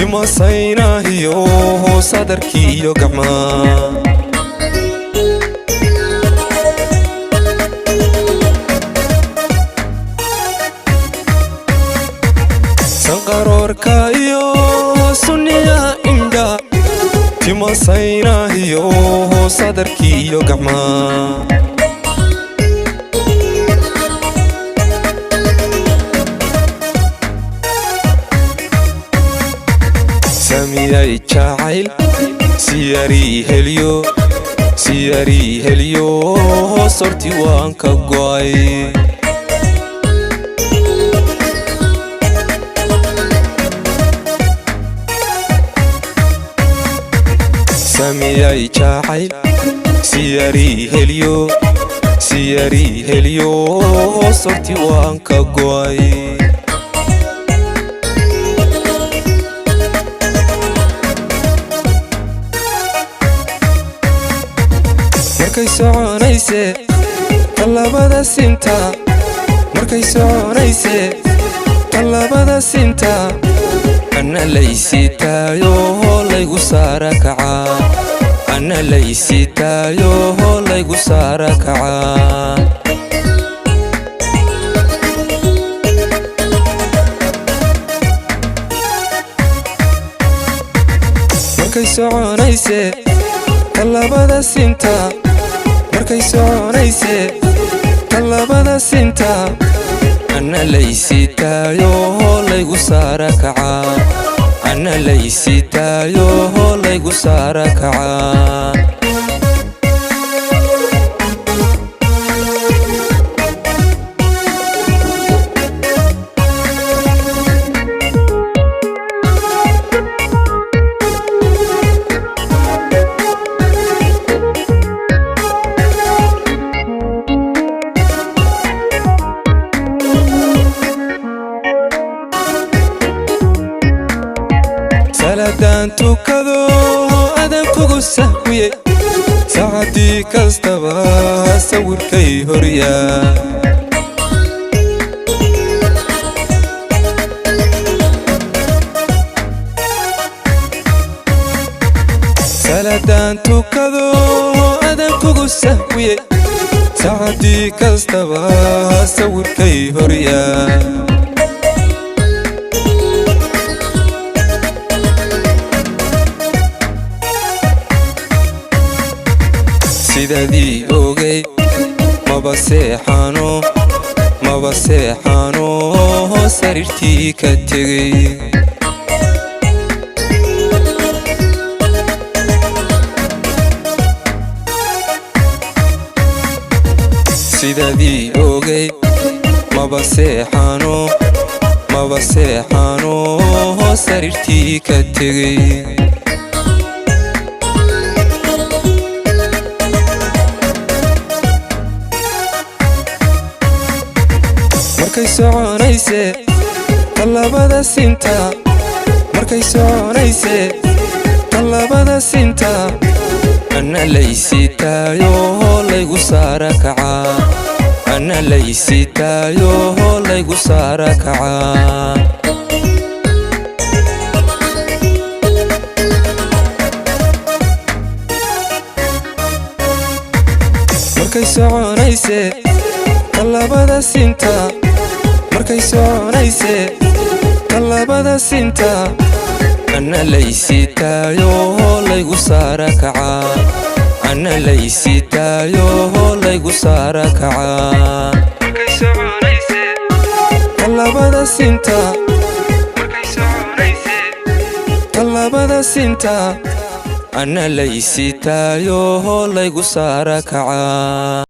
tima saynahiyo sadarkiyo gacmaa sanqaroorka iyo sunniya indha tima saynahiyo sadarkiyo gacmaa samiyay jacayl siyari heliyo sorti waan ka go'ay samiyay jacayl siyari heliyo sorti waan ka go'ay markay soconayse talabada sinta markay soconayse talabada sinta ana laysitaayo laygu saara kaca ana laysitaayo laygu saara kaca markay soconayse talabada sinta markay soconayse talabada sinta ana laysitaayo laygu saara kaca ana laysitaayo laygu saara kaca saladaan tukado adan kugu sahwiye saacadii kastaba sawirkay horyaa saladaan tukado adan kugu sahwiye saacadii kastaba sawirkay horyaa sidadii ogay maba seexano sariirtii ka tegay sidadii ogay maba seexano sariirtii ka tegay markay soconayse talabada sinta markay soconayse talabada sinta ana laysitaayo laygu saara kaca ana laysitaayo laygu saara kaca markay soconayse talabada sinta markay soconayse talabada sinta ana laysitaayo laygu saara kaca ana laysitaayo laygu saara kaca markay soconayse talabada sinta markay soconayse talabada sinta ana laysitaayo laygu saara kaca